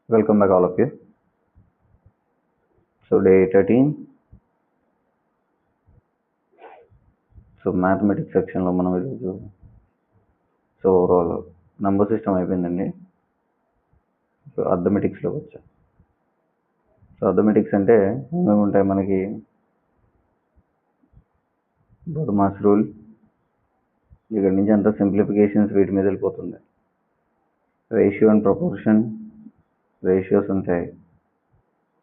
Welcome back, all of you. So, day 13. So mathematics సెక్షన్లో మనం ఈరోజు ఓవరాల్ నంబర్ సిస్టమ్ అయిపోయిందండి. సో అర్థమెటిక్స్లోకి వచ్చాం. సో అర్థమెటిక్స్ అంటే ఏమేమి ఉంటాయి మనకి? బోర్డ్మాస్ రూల్, ఇక్కడ నుంచి అంతా సింప్లిఫికేషన్స్ వీటి మీద వెళ్ళిపోతుంది. రేషియో అండ్ ప్రపోర్షన్, రేషియోస్ ఉంటాయి,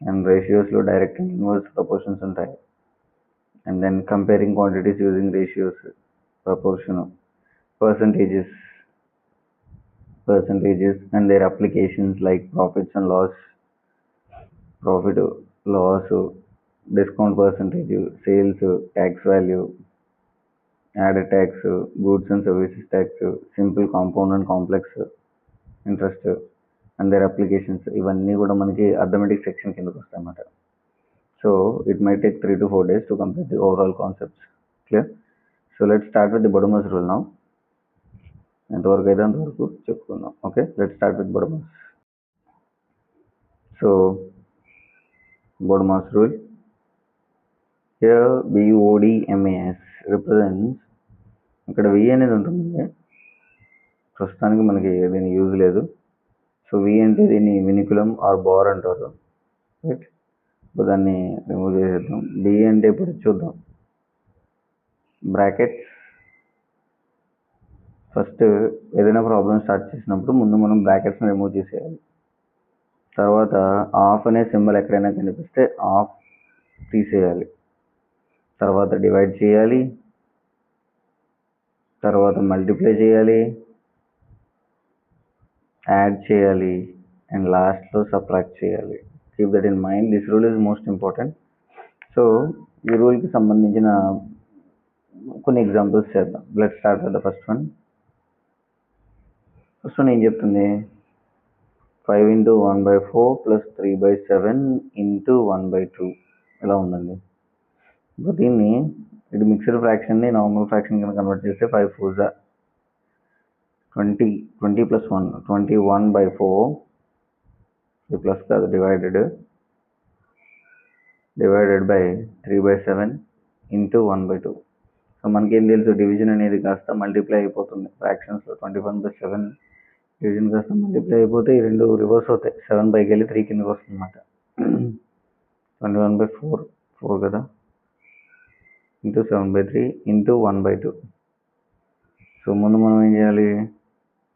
అండ్ రేషియోస్లో డైరెక్ట్ అండ్ ఇన్వర్స్ ప్రపోర్షన్స్ ఉంటాయి, and then comparing quantities using ratios, proportion, percentages and their applications like profits and loss, profit, loss, discount percentage, sales, tax value, added tax, goods and services tax, simple, compound and complex interest and their applications. ఇవన్నీ కూడా మనకి arithmetic section కిందకి వస్తాయి అన్నమాట. So it might take 3 to 4 days to complete the overall concepts. Clear? So let's start with the Bode-Maas rule now. ఎంతవరకు అయితే అంతవరకు చెప్పుకుందాం. Okay, let's start with Bode-Maas. So Bode-Maas rule, here BODMAS represents, ఇక్కడ V అనేది ఉంటుంది, ప్రస్తుతానికి మనకి దీని యూజ్ లేదు. సో V అంటే దీన్ని వినికులం ఆర్ బార్ అంటారు, రైట్? ఇప్పుడు దాన్ని రిమూవ్ చేసేద్దాం. B అంటే ఇప్పుడు చూద్దాం. బ్రాకెట్స్, ఫస్ట్ ఏదైనా ప్రాబ్లం స్టార్ట్ చేసినప్పుడు ముందు మనం బ్రాకెట్స్ని రిమూవ్ చేసేయాలి. తర్వాత ఆఫ్ అనే సింబల్ ఎక్కడైనా కనిపిస్తే ఆఫ్ తీసేయాలి. తర్వాత డివైడ్ చేయాలి, తర్వాత మల్టిప్లై చేయాలి, యాడ్ చేయాలి, అండ్ లాస్ట్లో సబ్ట్రాక్ట్ చేయాలి. Keep that in mind, this rule is most important. So ఈ రూల్కి సంబంధించిన కొన్ని ఎగ్జాంపుల్స్ చేద్దాం. Let's start with the first one. First one ఏం చెప్తుంది? 5 into 1/4 plus 3/7 into 1/2 ఇలా ఉందండి. ఇప్పుడు దీన్ని ఇది మిక్స్డ్ ఫ్రాక్షన్ని నార్మల్ ఫ్రాక్షన్ కింద కన్వర్ట్ చేస్తే 5 4s 20 20 plus 1 21/4, ఇది ప్లస్ కాదు, డివైడెడ్ బై 3/7 into 1/2. సో మనకేం తెలుసు, డివిజన్ అనేది కాస్త మల్టిప్లై అయిపోతుంది ఫ్రాక్షన్స్లో. 21/7 డివిజన్ కాస్త మల్టిప్లై అయిపోతే ఈ రెండు రివర్స్ అవుతాయి. 7 పైకి వెళ్ళి 3 కిందకి వస్తుంది అన్నమాట. 21/4 4 కదా, ఇంటూ 7/3 ఇంటూ 1/2. సో ముందు మనం ఏం చేయాలి?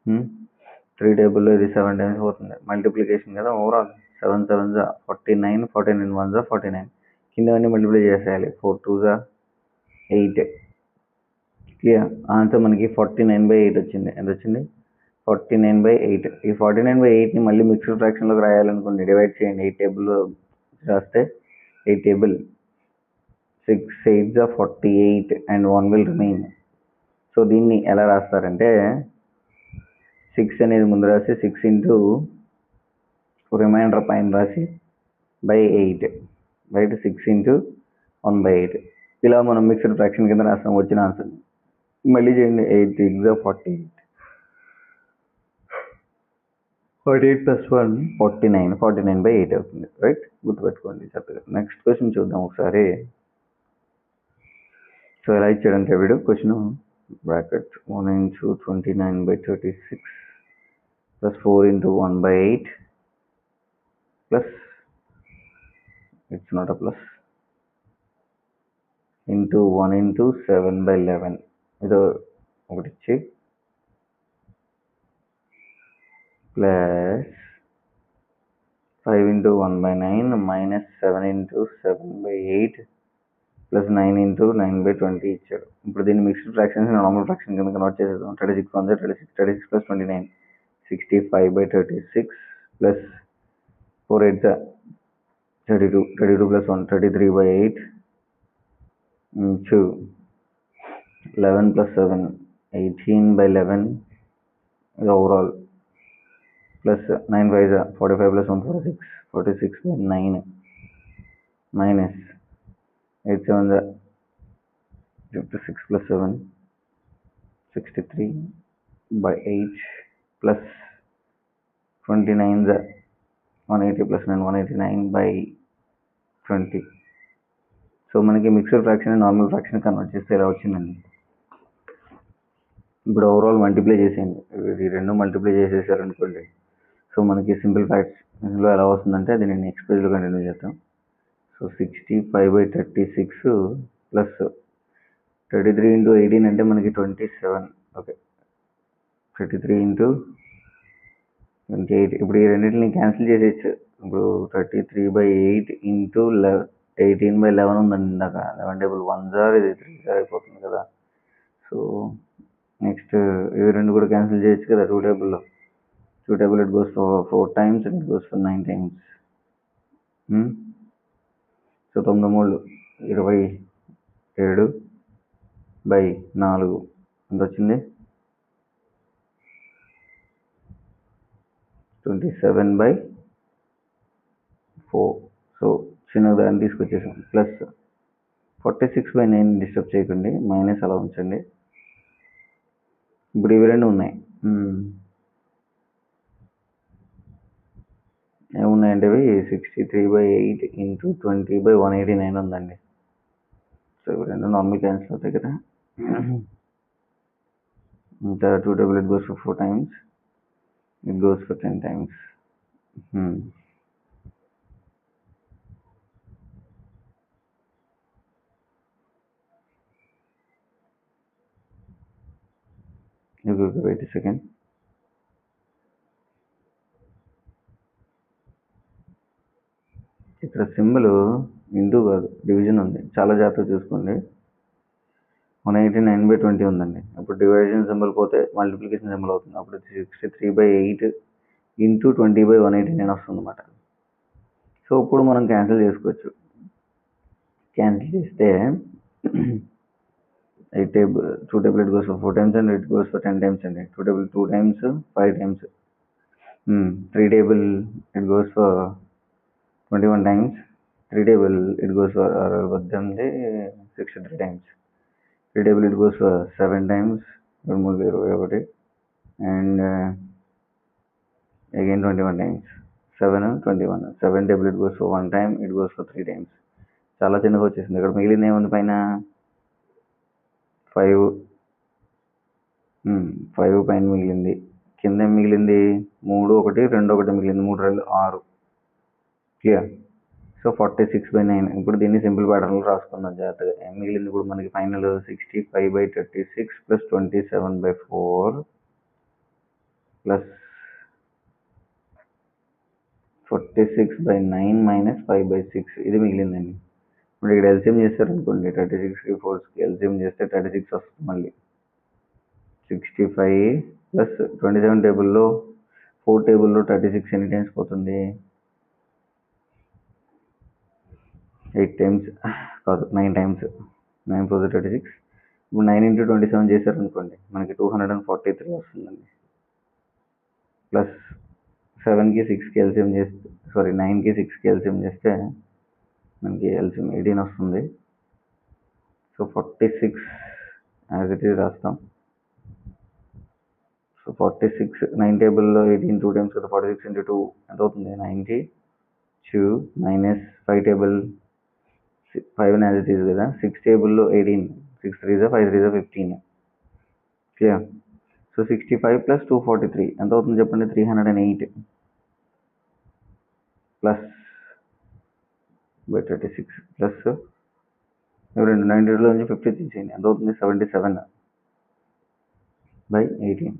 3 టేబుల్లో ఇది 7 టైమ్స్ పోతుంది, మల్టిప్లికేషన్ కదా. Overall 7 7s 49, 49 1s 49. కిందవన్నీ మల్టిప్లై చేసేయాలి. 4 2s 8. క్లియర్? ఆన్సర్ మనకి 49/8 వచ్చింది. ఎంత వచ్చింది? 49/8. ఈ 49/8ని మళ్ళీ మిక్స్డ్ ఫ్రాక్షన్లోకి రాయాలనుకోండి, డివైడ్ చేయండి. 8 టేబుల్లో రాస్తే 8 table 6 8s 48 and 1 will remain. So దీన్ని ఎలా రాస్తారంటే 6 అనేది ముందు రాసి 6 ఇంటూ రిమైండర్ పైన రాసి బై 8, రైట్? 6 ఇంటూ 1/8 ఇలా మనం మిక్స్డ్ ఫ్రాక్షన్ కింద రాస్తాం వచ్చిన ఆన్సర్. మళ్ళీ చేయండి. 8 6 48, 48 plus 1 49, 49/8 అవుతుంది, రైట్? గుర్తుపెట్టుకోండి చక్కగా. నెక్స్ట్ క్వశ్చన్ చూద్దాం ఒకసారి. సో ఎలా ఇచ్చాడంటే వీడు question, bracket 1 into 29/36 plus 4 into 1/8 plus, it's not a plus, into 1 into 7/11 ఇదో ఒకటి ఇచ్చి plus 5 into 1/9 minus 7 into 7/8 plus 9 into 9/20 ఇచ్చాడు. ఇప్పుడు దీన్ని మిక్స్డ్ ఫ్రాక్షన్స్ నార్మల్ ఫ్రాక్షన్ కింద కన్వర్ట్ చేసేద్దాం. 36 1 36, 36 plus 29 65/36 plus 4 8s 32, 32 plus 1 33/8 into 11 plus 7 18/11 is overall, plus 9 5s 45 plus 1 46, 46/9 minus 8 7s 56 plus 7 63/8 plus 29s 180 plus 9 189/20. So మనకి mixed fraction normal fraction convert చేస్తే ఇలా వచ్చిందండి. ఇప్పుడు ఓవరాల్ మల్టిప్లై చేసేయండి, ఇది రెండు మల్టిప్లై చేసేసారు అనుకోండి. సో మనకి సింపుల్ ఫ్రాక్షన్లో ఎలా వస్తుందంటే అది నేను నెక్స్ట్ పేజ్లో కంటిన్యూ చేస్తాం. సో 65/36 ప్లస్ 33 into 18 అంటే మనకి 27. Okay, 33 into 28. ఇప్పుడు ఈ రెండింటిని క్యాన్సిల్ చేసేయచ్చు. ఇప్పుడు 33/8 into 18/11 ఉందండి ఇందాక. 11 టేబుల్ 1 జార్, ఇది 3 జార్ అయిపోతుంది కదా. సో నెక్స్ట్ ఇవి రెండు కూడా క్యాన్సిల్ చేయొచ్చు కదా 2 టేబుల్లో. 2 table it goes for 4 times and it goes for 9 times. So 9 27/4 ఎంత వచ్చింది? 27/4. సో చిన్న దాన్ని తీసుకొచ్చేసాం. ప్లస్ 46/9 డిస్టర్బ్ చేయకండి, మైనస్ అలా ఉంచండి. ఇప్పుడు ఇవి రెండు ఉన్నాయి. ఏమున్నాయంటే ఇవి 63/8 into 20/189 ఉందండి. సో ఇవి రెండు నార్మల్ క్యాన్సిల్ అవుతాయి కదా. ఇంకా 2 table it goes for 4 times, it goes for 10 times. Wait a second. ఇక్కడ సింబల్ ఇంటూ కాదు, డివిజన్ ఉంది, చాలా జాగ్రత్తగా చూసుకోండి. 189/20 ఉందండి. అప్పుడు డివిజన్ సింబల్ పోతే మల్టిప్లికేషన్ సింబల్ అవుతుంది. అప్పుడు 63/8 into 20/189 వస్తుంది అన్నమాట. సో ఇప్పుడు మనం క్యాన్సిల్ చేసుకోవచ్చు. క్యాన్సిల్ చేస్తే 2 table it goes for 4 times and it goes for 10 times అండి. 2 table 2 times 5 times. 3 table it goes for 21 times. 3 table it goes for 63 times. 3 table it goes for 7 times, and again 21 times. 7 and 21. 7 table it goes for 1 time, it goes for 3 times. చాలా చిన్నగా వచ్చేసింది. ఇక్కడ మిగిలింది ఏముంది పైన? 5 పైన మిగిలింది. కింద మిగిలింది 3, 1, 2, 1 మిగిలింది. 3, 2, 6. క్లియర్? సో 46/9. ఇప్పుడు దీన్ని సింపుల్ ప్యాటర్న్లో రాసుకుందాం జాగ్రత్తగా. ఏం మిగిలింది ఇప్పుడు మనకి ఫైనల్? 65/36 plus 27/4 plus 46/9 minus 5/6. ఇది మిగిలిందండి. ఇప్పుడు ఇక్కడ ఎల్సిఎం చేస్తారు అనుకోండి, 36కి 4కి ఎల్సిఎం చేస్తే 36 వస్తుంది. మళ్ళీ 65 ప్లస్ 27 టేబుల్లో 4 టేబుల్లో 36 ఎన్ని టైమ్స్ పోతుంది? 8 times కాదు, 9 times. 9 4 36. ఇప్పుడు 9 into 27 చేశారు అనుకోండి, మనకి 243 వస్తుందండి. ప్లస్ 7కి 6కి ఎల్సిఎం చేస్తే, 9కి 6కి ఎల్సిఎం చేస్తే మనకి ఎల్సిఎం 18 వస్తుంది. సో 46 యాజ్ ఇట్ ఈజ్ రాస్తాం. సో 46 9 టేబుల్లో 18 2 times కదా. 46 into 2 ఎంత అవుతుంది? 92 minus 5 table 5 as it is కదా. 6 టేబుల్లో 18. 6 3 5 3 15. క్లియర్? సో 65 ప్లస్ 243 ఎంత అవుతుంది చెప్పండి? 308 ప్లస్ 36 ప్లస్ 92లో నుంచి 50 తీసేయండి, ఎంత అవుతుంది? 77/18.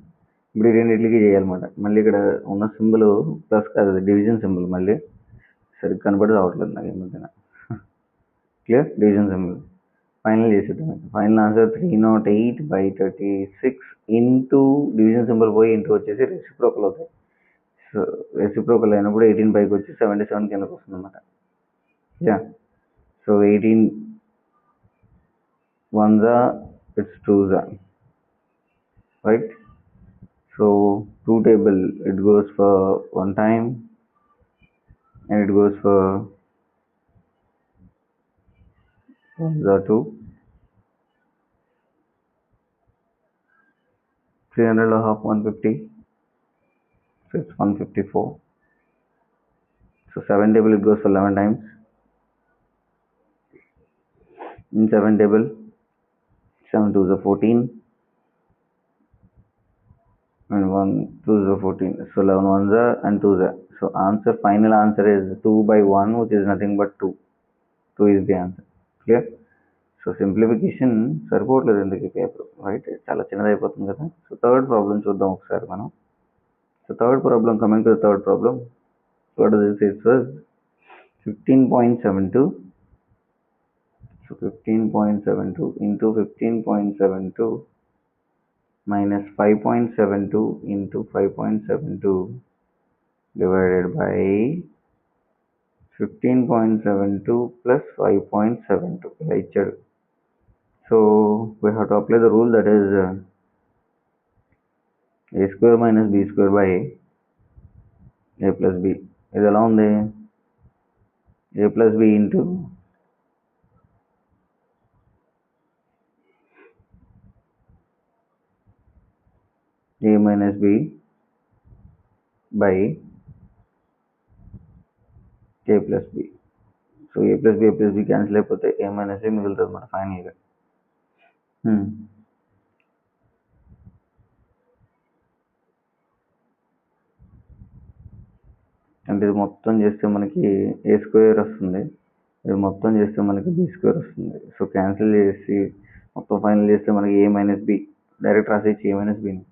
ఇప్పుడు ఈ రెండింటికి చేయాలన్నమాట. మళ్ళీ ఇక్కడ ఉన్న సింబల్ ప్లస్ కాదు, డివిజన్ సింబల్. మళ్ళీ సరిగ్గా కనబడి రావట్లేదు నాకు ఈ మధ్యన. క్లియర్? డివిజన్ సింబల్ ఫైనల్ చేసేద్దాం. Final answer 308/36 into division symbol పోయి ఇంటూ వచ్చేసి రెసిప్రోకల్ అవుతాయి. సో రెసిప్రోకల్ అయినప్పుడు 18 పైకి వచ్చి 77 కిందకు వస్తుంది అన్నమాట. Yeah, so 18 1s it's 2s, right? So 2 table it goes for 1 time and it goes for 1s 2. 300 half 150, so it's 154. So 7 table it goes for 11 times. In 7 table, 7 2s are 14 and 1 2s are 14. So 11 1s are and 2s are. So final answer is 2 by 1, which is nothing but 2. 2 is the answer. Clear? So simplification సరిపోవట్లేదు ఎందుకు paper, right? చాలా చిన్నది అయిపోతుంది కదా. So third problem చూద్దాం ఒకసారి మనం. So third problem, coming to third problem, what this is was 15.72. So 15.72 into 15.72 minus 5.72 into 5.72 divided by 15.72 plus 5.72 ఇలా ఇచ్చాడు. So we have to apply the rule, that is a square minus b square by a plus b. ఇది ఎలా ఉంది? a plus b into a minus b by a plus b. So a plus b cancel అయిపోతే a minus b మిగులుతుంది మన ఫైనల్గా. అంటే ఇది మొత్తం చేస్తే మనకి ఏ స్క్వేర్ వస్తుంది, ఇది మొత్తం చేస్తే మనకి బి స్క్వేర్ వస్తుంది. సో క్యాన్సిల్ చేసి మొత్తం ఫైనల్ చేస్తే మనకి ఏ మైనస్ బి డైరెక్ట్ రాసేయచ్చు, ఏ మైనస్ బిని.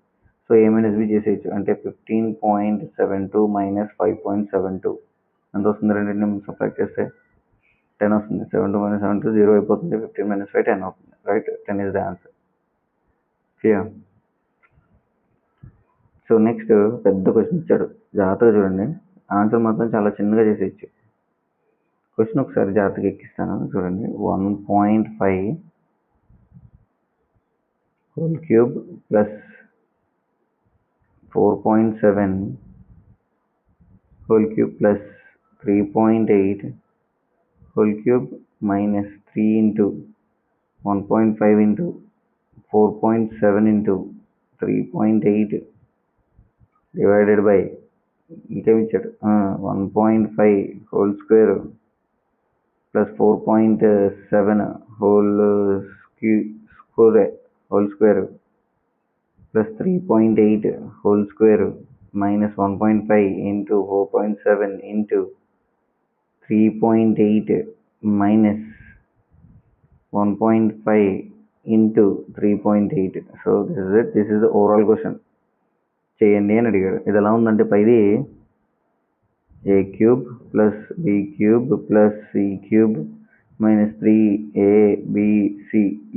సో ఏ మైనస్ బి చేసేయచ్చు. అంటే 15.72 మైనస్ 5.72 ఎంత వస్తుంది? రెండింటిని సబ్ట్రాక్ట్ చేస్తే 10 వస్తుంది. 72 మైనస్ 72 0 అయిపోతుంది. 15 మైనస్ 5 10 అవుతుంది, right? 10 is the answer. Clear? So next పెద్ద క్వశ్చన్ ఇచ్చాడు, జాగ్రత్తగా చూడండి. ఆన్సర్ మాత్రం చాలా చిన్నగా చేసేయచ్చు. క్వశ్చన్ ఒకసారి జాగ్రత్తగా ఎక్కిస్తాను చూడండి. 1.5 whole cube plus 4.7 whole cube plus 3.8 whole cube minus 3 into 1.5 into 4.7 into 3.8 divided by ఇంకేమిచ్చాడు 1.5 whole square plus 4.7 whole square plus 3.8 whole square minus 1.5 into 4.7 into 3.8 minus 1.5 into 3.8. So this is the overall question. చేయండి అని అడిగాడు. ఇది ఎలా ఉందంటే పైది a cube plus b cube plus c cube minus 3abc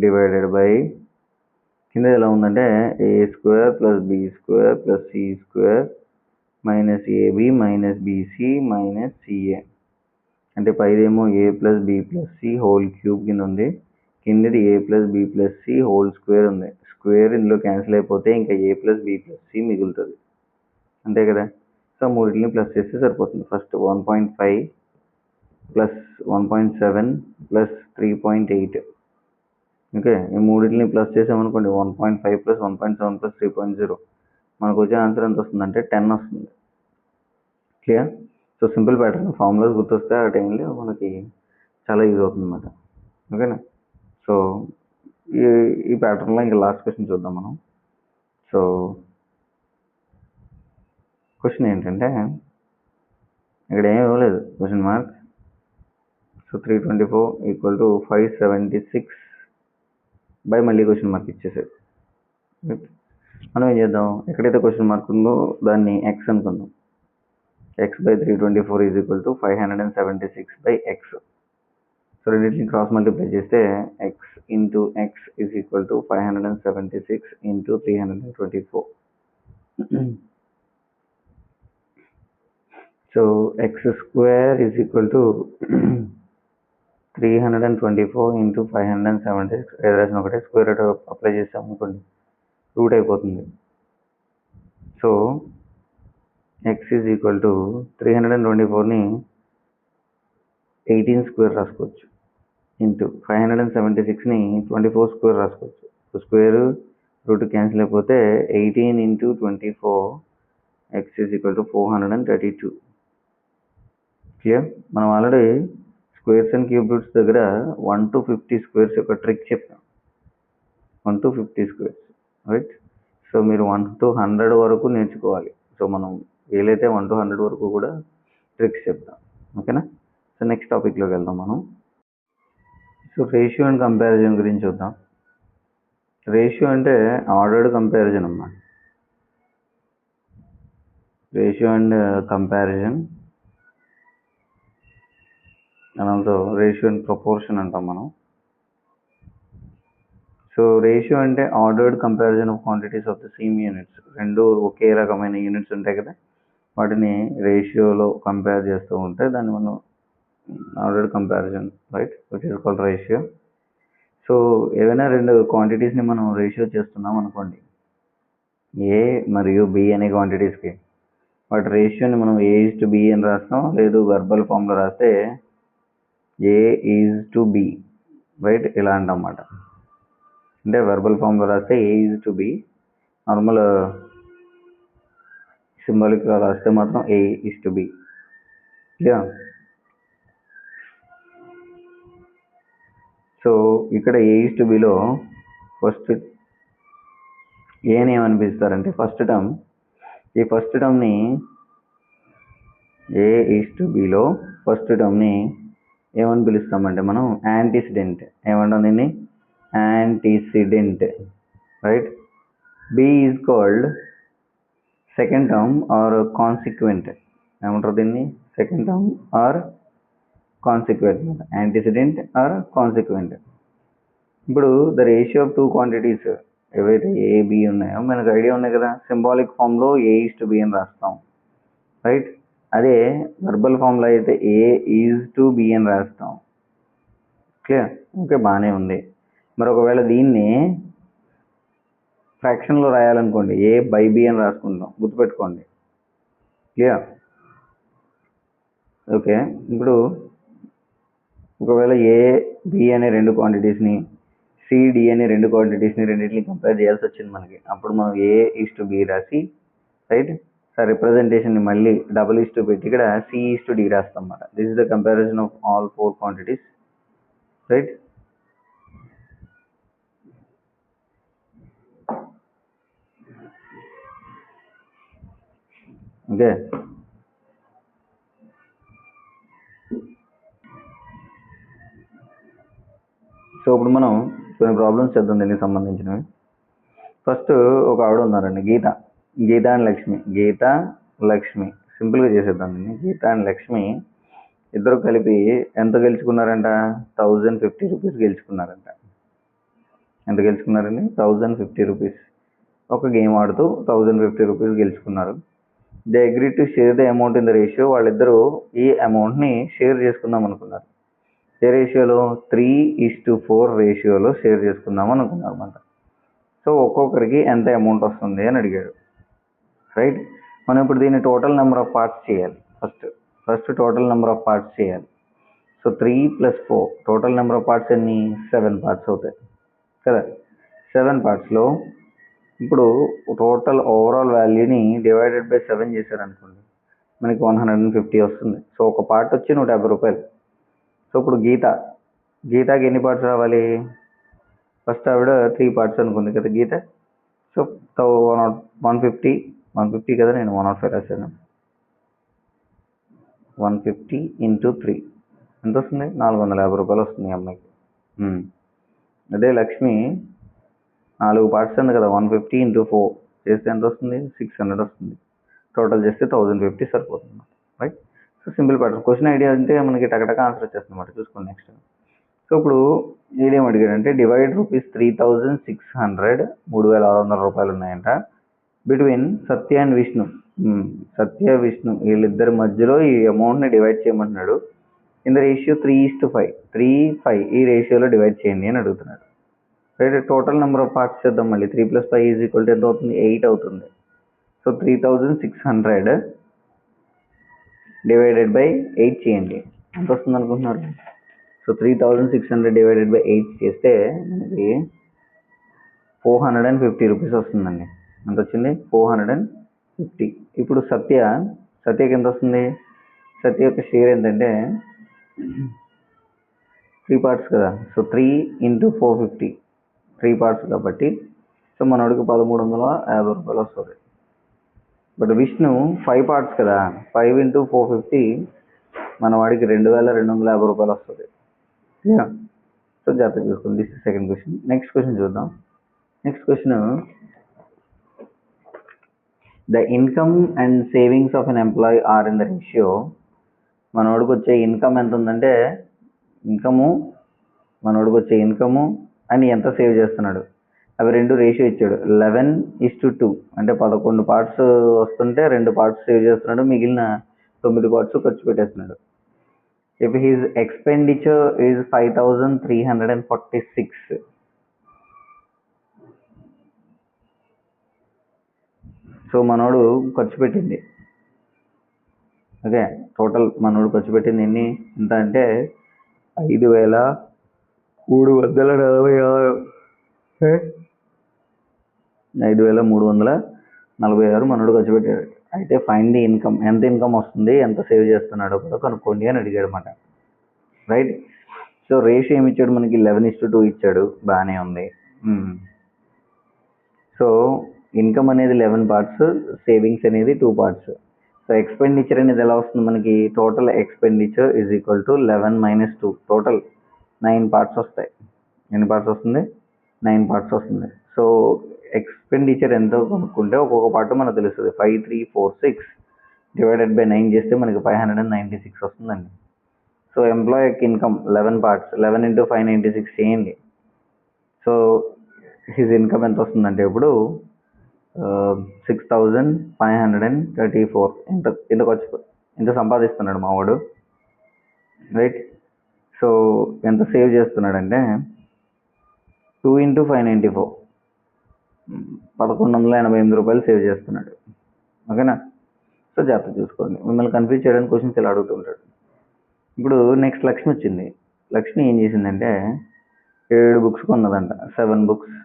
divided by కింద ఎలా ఉందంటే a square plus b square plus c square minus ab minus bc minus ca. అంటే పైదేమో a plus b plus c whole cube కింద ఉంది, కిందది a plus b plus c whole square ఉంది. Square ఇందులో క్యాన్సిల్ అయిపోతే ఇంకా a plus b plus c మిగులుతుంది, అంతే కదా. సో మూడింటిని ప్లస్ చేస్తే సరిపోతుంది. First 1.5 plus 1.7 plus 3.8. ఓకే, ఈ మూడింటిని ప్లస్ చేసామనుకోండి 1.5 ప్లస్ 1.7 ప్లస్ 3.0 మనకు వచ్చే ఆన్సర్ ఎంత వస్తుందంటే 10 వస్తుంది. Clear? So simple pattern, formulas గుర్తొస్తే ఆ టైంలో మనకి చాలా యూజ్ అవుతుంది అన్నమాట. ఓకేనా? సో ఈ ప్యాటర్న్లో ఇంకా లాస్ట్ క్వశ్చన్ చూద్దాం మనం. సో క్వశ్చన్ ఏంటంటే ఇక్కడ ఏం ఇవ్వలేదు, question mark. So 324 equal to 576 by మళ్ళీ క్వశ్చన్ మార్క్ ఇచ్చేసాడు. మనం ఏం చేద్దాం, ఎక్కడైతే క్వశ్చన్ మార్క్ ఉందో దాన్ని ఎక్స్ అనుకుందాం. X by 324 is equal to 576 by X. So రెండింటిని క్రాస్ మల్టిప్లై చేస్తే X into X is equal to 576 into 324. So X square is equal to 324 into 576. ఏది రాసిన ఒకటే, స్క్వేర్ రూట్ అప్లై చేస్తాం అనుకోండి రూట్ అయిపోతుంది. So x is equal to 324ని 18 square రాసుకోవచ్చు ఇంటూ 576ని 24 స్క్వేర్ రాసుకోవచ్చు. సో స్క్వేర్ రూట్ క్యాన్సిల్ అయిపోతే 18 into 24 x is equal to 432. Clear? మనం already squares and cube roots దగ్గర 1 to 50 స్క్వేర్స్ యొక్క ట్రిక్ చెప్పాం. 1 to 50 స్క్వేర్స్, రైట్? సో మీరు 1 to 100 వరకు నేర్చుకోవాలి. సో మనం వీలైతే 1 to 100 వరకు కూడా ట్రిక్స్ చెప్తాం. ఓకేనా? సో నెక్స్ట్ టాపిక్లోకి వెళ్దాం మనం. సో రేషియో అండ్ కంపారిజన్ గురించి చూద్దాం. రేషియో అంటే ఆర్డర్డ్ కంపారిజన్ అమ్మా. Ratio and comparison and also ratio and proportion అంటాం మనం. సో రేషియో అంటే ordered comparison of quantities of the same units. రెండు ఒకే రకమైన యూనిట్స్ ఉంటాయి కదా, వాటిని రేషియోలో కంపేర్ చేస్తూ ఉంటే దాన్ని మనం ordered comparison, right, which is called ratio. So ఏవైనా రెండు క్వాంటిటీస్ని మనం రేషియో చేస్తున్నాం అనుకోండి, ఏ మరియు బి అనే క్వాంటిటీస్కి, వాటి రేషియోని మనం A/B అని రాస్తాం. లేదు వెర్బల్ ఫామ్లో రాస్తే A/B, రైట్, ఇలా అంటన్నమాట. అంటే వెర్బల్ ఫామ్లో రాస్తే A/B, నార్మల్ సింబాలిక్లో రాస్తే మాత్రం A/B. క్లియర్? సో ఇక్కడ A/Bలో ఫస్ట్ ఏని ఏమనిపిస్తారంటే ఫస్ట్ టర్మ్, ఈ ఫస్ట్ టర్మ్ని A/Bలో ఫస్ట్ టర్మ్ని ఏమని పిలుస్తామంటే మనం యాంటీసిడెంట్. ఏమంటాం దీన్ని? Antecedent, right. B is called second term or consequent. ఏమంటారు దీన్ని? Second term or consequent, antecedent or consequent. ఇప్పుడు the ratio of two quantities ఏవైతే A/B ఉన్నాయో మనకు ఐడియా ఉన్నాయి కదా, సింబాలిక్ ఫామ్లో A/B అని రాస్తాం, రైట్. అదే వర్బల్ ఫామ్లో అయితే A/B అని రాస్తాం. క్లియర్? ఓకే, బాగానే ఉంది. మరి ఒకవేళ దీన్ని ఫ్రాక్షన్లో రాయాలనుకోండి, A/B అని రాసుకుంటాం, గుర్తుపెట్టుకోండి. క్లియర్? ఓకే, ఇప్పుడు ఒకవేళ A/B అనే రెండు క్వాంటిటీస్ని, C/D అనే రెండు క్వాంటిటీస్ని రెండింటిని కంపేర్ చేయాల్సి వచ్చింది మనకి. అప్పుడు మనం A/B రాసి, రైట్, రిప్రజెంటేషన్ని మళ్ళీ డబుల్ పెట్టి ఇక్కడ C/D రాస్తాం అన్నమాట. This is the comparison of all 4 quantities, right. Okay, so ఇప్పుడు మనం కొన్ని ప్రాబ్లమ్స్ చేద్దాం దీనికి సంబంధించినవి. ఫస్ట్ ఒక ఆవిడ ఉన్నారండి, గీత అండ్ లక్ష్మి. సింపుల్గా చేసేద్దాం దీన్ని. గీత అండ్ లక్ష్మి ఇద్దరు కలిపి ఎంత గెలుచుకున్నారంట? 1050 రూపీస్ గెలుచుకున్నారంట. ఎంత గెలుచుకున్నారండి? 1050 రూపీస్. ఒక గేమ్ ఆడుతూ 1050 రూపీస్ గెలుచుకున్నారు. They agree to share the amount in the ratio. వాళ్ళిద్దరూ ఈ అమౌంట్ని షేర్ చేసుకుందాం అనుకున్నారు. ఏ రేషియోలో? 3:4 రేషియోలో షేర్ చేసుకుందాం అనుకున్నారు అన్నమాట. సో ఒక్కొక్కరికి ఎంత అమౌంట్ వస్తుంది అని అడిగాడు, రైట్. మనం ఇప్పుడు దీన్ని టోటల్ నెంబర్ ఆఫ్ పార్ట్స్ చేయాలి. First total number of parts చేయాలి. So 3 + 4 total number of parts ఎన్ని? 7 పార్ట్స్ అవుతాయి కదా. 7 పార్ట్స్లో ఇప్పుడు టోటల్ ఓవరాల్ వాల్యూని డివైడెడ్ బై 7 చేశారనుకోండి, మనకి 150 వస్తుంది. సో ఒక పార్ట్ వచ్చి 150 రూపాయలు. సో ఇప్పుడు గీతకి ఎన్ని పార్ట్స్ రావాలి? ఫస్ట్ ఆవిడ 3 పార్ట్స్ అనుకుంది కదా గీత. సో 150 కదా, నేను 105 రాశాను. 150 × 3 ఎంత వస్తుంది? 450 రూపాయలు వస్తుంది ఈ అమ్మాయికి. అదే లక్ష్మి 4 పార్ట్స్ ఉంది కదా, 150 × 4 చేస్తే ఎంత వస్తుంది? 600 వస్తుంది. టోటల్ చేస్తే 1050 సరిపోతుంది, right. So simple pattern. Question idea అంటే మనకి టకటక ఆన్సర్ వచ్చేస్తుంది అన్నమాట. చూసుకోండి నెక్స్ట్. సో ఇప్పుడు నేనేం అడిగాడంటే డివైడ్ ₹3600, 3600 రూపాయలు ఉన్నాయంట, between Satya and Vishnu. Vishnu వీళ్ళిద్దరి మధ్యలో ఈ అమౌంట్ని డివైడ్ చేయమంటున్నాడు. In the ratio 3:5. 3:5 ఈ రేషియోలో డివైడ్ చేయండి అని అడుగుతున్నాడు, right. Total number of parts చేద్దాం మళ్ళీ. 3 + 5 = ఎంత అవుతుంది? 8 అవుతుంది. సో 3600 డివైడెడ్ బై 8 చేయండి, ఎంత వస్తుంది అనుకుంటున్నారు? సో 3600 డివైడెడ్ బై 8 చేస్తే మనకి 450 రూపీస్ వస్తుందండి. ఎంత వచ్చింది? 450. ఇప్పుడు సత్యకి ఎంత వస్తుంది? సత్య యొక్క షేర్ ఏంటంటే 3 పార్ట్స్ కదా. సో 3 × 450 3 పార్ట్స్ కాబట్టి సో మనోడికి 1350 రూపాయలు వస్తుంది. బట్ విష్ణు 5 పార్ట్స్ కదా, 5 × 450 మన వాడికి 2250 రూపాయలు వస్తుంది. సో జాగ్రత్త చూసుకోండి. This is second question. Next question చూద్దాం. Next question, the income and savings of an employee are in the ratio. మనోడికి వచ్చే ఇన్కమ్ ఎంత ఉందంటే మనోడికి వచ్చే ఇన్కము అని ఎంత సేవ్ చేస్తున్నాడు అవి రెండు రేషియో ఇచ్చాడు. 11:2 అంటే 11 పార్ట్స్ వస్తుంటే 2 పార్ట్స్ సేవ్ చేస్తున్నాడు, మిగిలిన 9 పార్ట్స్ ఖర్చు పెట్టేస్తున్నాడు. If his expenditure is 5346, so మనోడు ఖర్చు పెట్టింది, ఓకే, టోటల్ మనోడు ఖర్చు పెట్టింది ఎంత అంటే 5346. 5346 మనోడు ఖర్చు పెట్టాడు. అయితే ఫైండ్ ది ఇన్కమ్, ఎంత ఇన్కమ్ వస్తుంది, ఎంత సేవ్ చేస్తున్నాడో కూడా కనుక్కోండి అని అడిగాడు అనమాట. రైట్. సో రేషియో ఏమి ఇచ్చాడు మనకి, 11:2 ఇచ్చాడు, బాగానే ఉంది. సో ఇన్కమ్ అనేది 11 పార్ట్స్, సేవింగ్స్ అనేది 2 పార్ట్స్. సో ఎక్స్పెండిచర్ అనేది ఎలా వస్తుంది మనకి, total expenditure is equal to 11 - 2, total 9 parts వస్తాయి. ఎన్ని పార్ట్స్ వస్తుంది, 9 పార్ట్స్ వస్తుంది. సో ఎక్స్పెండిచర్ ఎంతో కొనుక్కుంటే ఒక్కొక్క పార్ట్ మనకు తెలుస్తుంది. 5346 డివైడెడ్ బై 9 చేస్తే మనకి 596 వస్తుందండి. సో ఎంప్లాయ్ యొక్క ఇన్కమ్ 11 పార్ట్స్, 11 × 596 చేయండి. సో హిజ్ ఇన్కమ్ ఎంత వస్తుందంటే ఇప్పుడు 6534. ఇంత సంపాదిస్తున్నాడు మావాడు. రైట్. సో ఎంత సేవ్ చేస్తున్నాడంటే 2 × 594, 1188 రూపాయలు సేవ్ చేస్తున్నాడు. ఓకేనా. సో జాగ్రత్త చూసుకోండి, మిమ్మల్ని కన్ఫ్యూజ్ చేయడానికి క్వశ్చన్స్ ఇలా అడుగుతుంటాడు. ఇప్పుడు నెక్స్ట్ లక్ష్మి వచ్చింది. లక్ష్మి ఏం చేసిందంటే 7 బుక్స్ కొన్నదంట, 7 books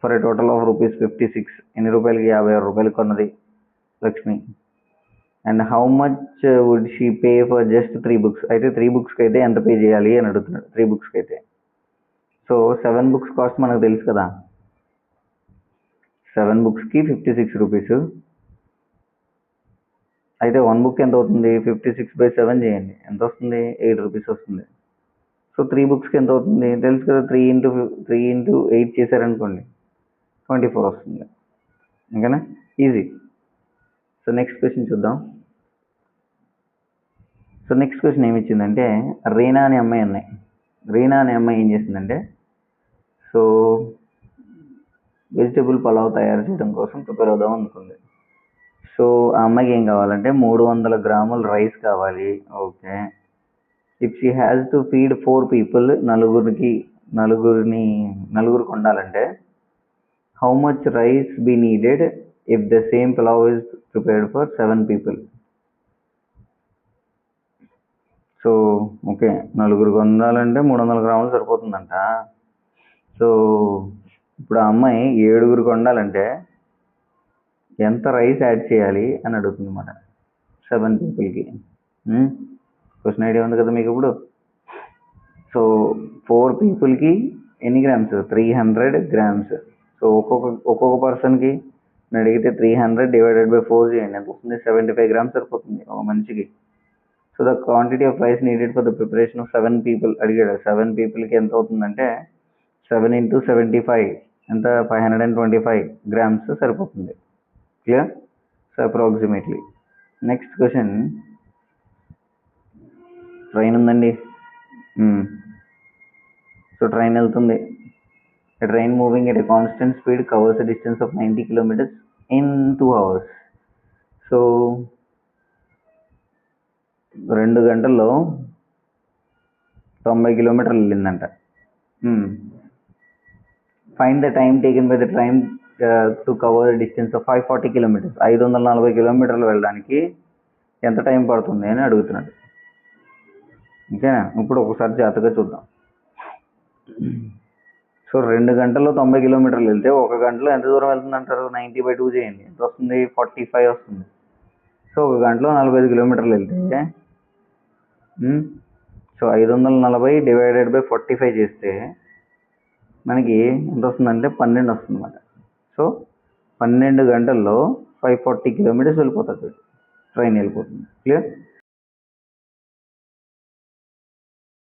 for a total of ₹56. ఎన్ని రూపాయలకి, 56 రూపాయలకి కొన్నది Lakshmi. And how much would she pay for just 3 books. అయితే 3 బుక్స్కి అయితే ఎంత పే చేయాలి అని అడుగుతున్నాడు. 3 బుక్స్కి అయితే సో 7 బుక్స్ కాస్ట్ మనకు తెలుసు కదా, 7 బుక్స్కి 56 రూపీస్. అయితే 1 బుక్ ఎంత అవుతుంది, 56/7 చేయండి, ఎంత వస్తుంది, 8 రూపీస్ వస్తుంది. సో 3 బుక్స్కి ఎంత అవుతుంది తెలుసు కదా, 3 × 8 చేశారనుకోండి 24 వస్తుంది. ఓకేనా, ఈజీ. సో నెక్స్ట్ క్వశ్చన్ చూద్దాం. సో నెక్స్ట్ క్వశ్చన్ ఏమి ఇచ్చిందంటే, రీనా అనే అమ్మాయి ఉన్నాయి. రీనా అనే అమ్మాయి ఏం చేసిందంటే, సో వెజిటేబుల్ పలావ్ తయారు చేయడం కోసం ప్రిపేర్ అవుదాం అనుకుంది. సో ఆ అమ్మాయికి ఏం కావాలంటే 300 గ్రాముల రైస్ కావాలి. Okay. If she has to feed 4 people, నలుగురికి వండాలంటే how much rice be needed if the same pulao is prepared for 7 people. So okay, నలుగురికి వండాలంటే 300 గ్రాములు సరిపోతుందంట. సో ఇప్పుడు ఆ అమ్మాయి 7గురికి వండాలంటే ఎంత రైస్ యాడ్ చేయాలి అని అడుగుతుంది అన్నమాట 7 పీపుల్కి. క్వశ్చన్ ఐడియా ఉంది కదా మీకు ఇప్పుడు. సో 4 పీపుల్కి ఎన్ని గ్రామ్స్, 300 గ్రామ్స్. సో ఒక్కొక్క పర్సన్కి అడిగితే 300 డివైడెడ్ బై 4 చేయండి, ఎంత వస్తుంది, 75 గ్రామ్స్ సరిపోతుంది ఒక మనిషికి. So the quantity of rice needed for the preparation of 7 people అడిగాడు. 7 పీపుల్కి ఎంత అవుతుందంటే 7 × 75 ఎంత, 525 గ్రామ్స్ సరిపోతుంది. Clear. So approximately. Next question, train ఉందండి. సో ట్రైన్ వెళ్తుంది. A train moving at a constant speed covers a distance of 90 kilometers in 2 hours. So 2 గంటల్లో 90 కిలోమీటర్లు వెళ్ళిందంట. Find the time taken by the train to cover distance of 540 kilometres. 540 కిలోమీటర్లు వెళ్ళడానికి ఎంత time పడుతుంది అని అడుగుతున్నాడు. ఓకేనా. ఇప్పుడు ఒకసారి జాగ్రత్తగా చూద్దాం. సో 2 గంటల్లో 90 కిలోమీటర్లు వెళ్తే 1 గంటలో ఎంత దూరం వెళ్తుంది అంటారు, 90/2 చేయండి, ఎంత వస్తుంది, 45 వస్తుంది. సో 1 గంటలో 45 కిలోమీటర్లు వెళ్తే సో 540 డివైడెడ్ బై 45 చేస్తే మనకి ఎంత వస్తుందంటే 12 వస్తుంది అన్నమాట. సో 12 గంటల్లో 540 కిలోమీటర్స్ వెళ్ళిపోతుంది, ట్రైన్ వెళ్ళిపోతుంది. క్లియర్?